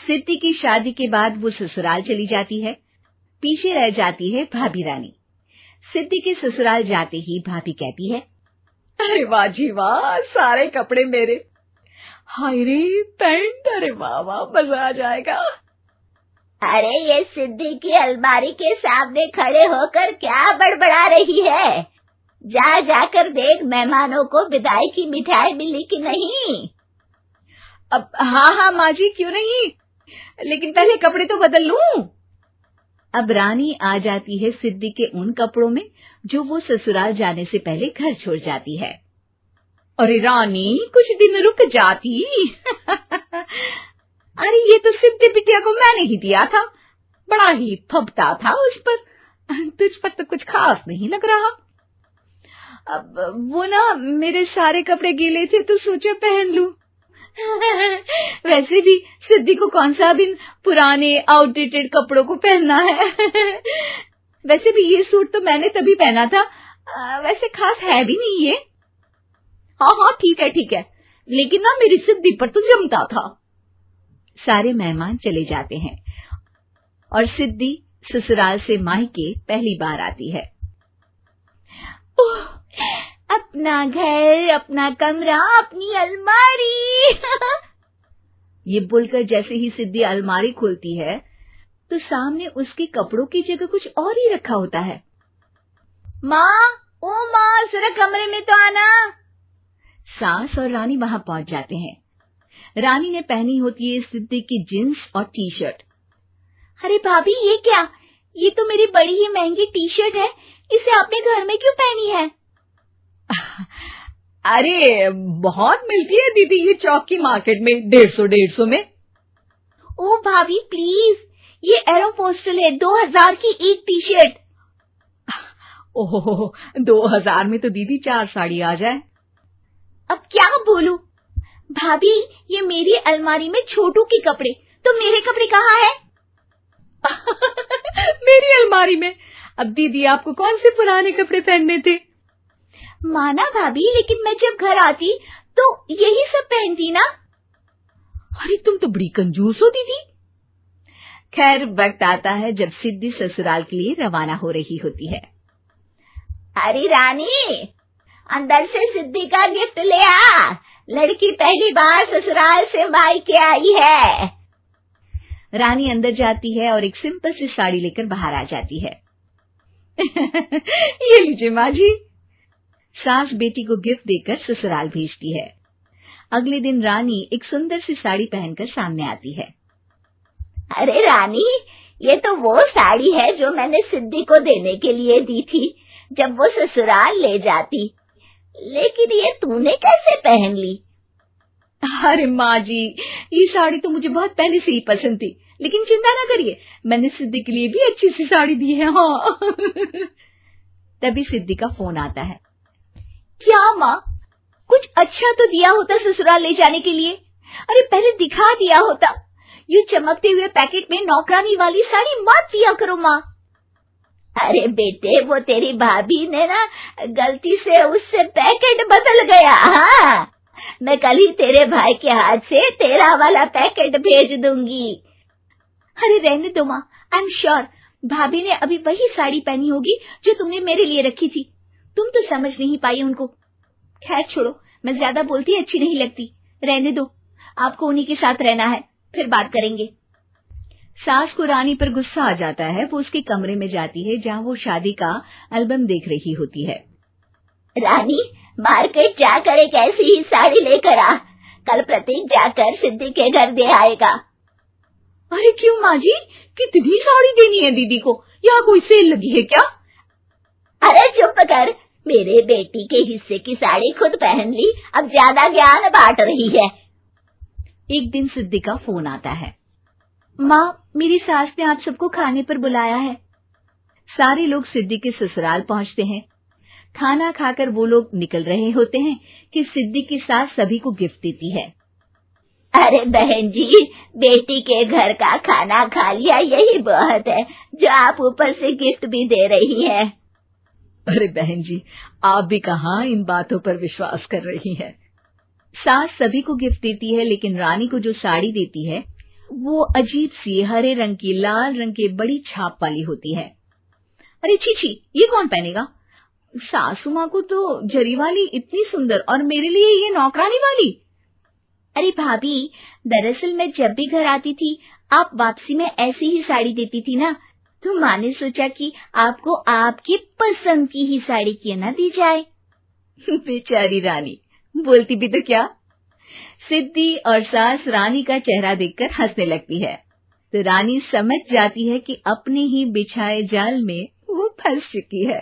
सिद्धि की शादी के बाद वो ससुराल चली जाती है। पीछे रह जाती है भाभी रानी। सिद्धि के ससुराल जाते ही भाभी कहती है, अरे वाह जी वाह, सारे कपड़े मेरे। हाय रे पैंट, अरे वाह वाह, मजा आ जाएगा। अरे ये सिद्धि की अलमारी के सामने खड़े होकर क्या बड़बड़ा रही है? जाकर देख मेहमानों को विदाई की मिठाई मिली कि नहीं। अब हाँ माँ जी, क्यों नहीं, लेकिन पहले कपड़े तो बदल लूं। अब रानी आ जाती है सिद्धि के उन कपड़ों में जो वो ससुराल जाने से पहले घर छोड़ जाती है। अरे रानी, कुछ दिन रुक जाती। अरे ये तो सिद्धि बिटिया को मैंने ही दिया था, बड़ा ही फबता था उस पर, तुझ पर तो कुछ खास नहीं लग रहा। अब वो ना मेरे सारे कपड़े गीले थे तो सोचा पहन लूं। वैसे भी सिद्धि को कौन सा दिन पुराने आउटडेटेड कपड़ों को पहनना है। वैसे भी ये सूट तो मैंने तभी पहना था, वैसे खास है भी नहीं ये। हाँ ठीक है, लेकिन ना मेरी सिद्धि पर तो जमता था। सारे मेहमान चले जाते हैं और सिद्धि ससुराल से मायके पहली बार आती है। अपना घर, अपना कमरा, अपनी अलमारी। ये बोलकर जैसे ही सिद्धि अलमारी खोलती है तो सामने उसके कपड़ों की जगह कुछ और ही रखा होता है। माँ, जरा कमरे में तो आना। सास और रानी वहां पहुंच जाते हैं। रानी ने पहनी होती है सिद्धि की जींस और टी शर्ट। अरे भाभी, ये क्या? ये तो मेरी बड़ी ही महंगी टी शर्ट है, इसे आपने घर में क्यों पहनी है? अरे बहुत मिलती है दीदी ये चौक की मार्केट में, 150 में। ओ भाभी प्लीज, ये एरोपोस्टल है, 2000 की एक टी शर्ट। ओहो, 2000 में तो दीदी 4 साड़ी आ जाए। अब क्या बोलूं? भाभी, ये मेरी अलमारी में छोटू के कपड़े, तो मेरे कपड़े कहाँ हैं? मेरी अलमारी में? अब दीदी आपको कौन से पुराने कपड़े पहनने थे? माना भाभी, लेकिन मैं जब घर आती तो यही सब पहनती ना। अरे तुम तो बड़ी कंजूस हो दीदी। खैर, वक्त आता है जब सिद्धि ससुराल के लिए रवाना हो रही होती है। अरे रानी, अंदर से सिद्धि का गिफ्ट ले आ, लड़की पहली बार ससुराल से मायके आई है। रानी अंदर जाती है और एक सिंपल सी साड़ी लेकर बाहर आ जाती है। ये लीजिए माँ जी। सास बेटी को गिफ्ट देकर ससुराल भेजती है। अगले दिन रानी एक सुंदर सी साड़ी पहनकर सामने आती है। अरे रानी, ये तो वो साड़ी है जो मैंने सिद्धि को देने के लिए दी थी जब वो ससुराल ले जाती, लेकिन ये तूने कैसे पहन ली? अरे माँ जी, ये साड़ी तो मुझे बहुत पहले से ही पसंद थी, लेकिन चिंता ना करिए, मैंने सिद्धि के लिए भी अच्छी सी साड़ी दी है। हाँ। तभी सिद्धि का फोन आता है। क्या माँ, कुछ अच्छा तो दिया होता ससुराल ले जाने के लिए। अरे पहले दिखा दिया होता। ये चमकते हुए पैकेट में नौकरानी वाली साड़ी मत दिया करो माँ। अरे बेटे, वो तेरी भाभी ने ना गलती से उससे पैकेट बदल गया। हाँ, मैं कल ही तेरे भाई के हाथ से तेरा वाला पैकेट भेज दूंगी। अरे रहने दो माँ, आई एम श्योर भाभी ने अभी वही साड़ी पहनी होगी जो तुमने मेरे लिए रखी थी। तुम तो समझ नहीं पाई उनको। खैर छोड़ो, मैं ज्यादा बोलती अच्छी नहीं लगती, रहने दो, आपको उन्हीं के साथ रहना है, फिर बात करेंगे। सास को रानी पर गुस्सा आ जाता है। वो उसके कमरे में जाती है जहाँ वो शादी का एल्बम देख रही होती है। रानी, मार्केट जाकर एक ऐसी ही साड़ी लेकर आ, कल प्रतीक जाकर सिद्धि के घर दे आएगा। अरे क्यों माँ जी, कितनी साड़ी देनी है दीदी को? यहाँ कोई सेल लगी है क्या? अरे चुप कर, मेरे बेटी के हिस्से की साड़ी खुद पहन ली, अब ज्यादा ज्ञान बांट रही है। एक दिन सिद्धि का फोन आता है। माँ, मेरी सास ने आप सबको खाने पर बुलाया है। सारे लोग सिद्धि के ससुराल पहुंचते हैं। खाना खाकर वो लोग निकल रहे होते हैं कि सिद्धि की सास सभी को गिफ्ट देती है। अरे बहन जी, बेटी के घर का खाना खा लिया, यही बहुत है जो आप ऊपर से गिफ्ट भी दे रही है। अरे बहन जी, आप भी कहाँ इन बातों पर विश्वास कर रही हैं। सास सभी को गिफ्ट देती है, लेकिन रानी को जो साड़ी देती है वो अजीब सी हरे रंग की लाल रंग के बड़ी छाप वाली होती है। अरे छी, ये कौन पहनेगा? सासू माँ को तो जरी वाली इतनी सुंदर, और मेरे लिए ये नौकरानी वाली। अरे भाभी, दरअसल मैं जब भी घर आती थी आप वापसी में ऐसी ही साड़ी देती थी ना, तो माँ ने सोचा कि आपको आपकी पसंद की ही साड़ी क्यों ना दी जाए। बेचारी रानी, बोलती भी तो क्या। सिद्धि और सास रानी का चेहरा देखकर हंसने लगती है, तो रानी समझ जाती है कि अपने ही बिछाए जाल में वो फंस चुकी है।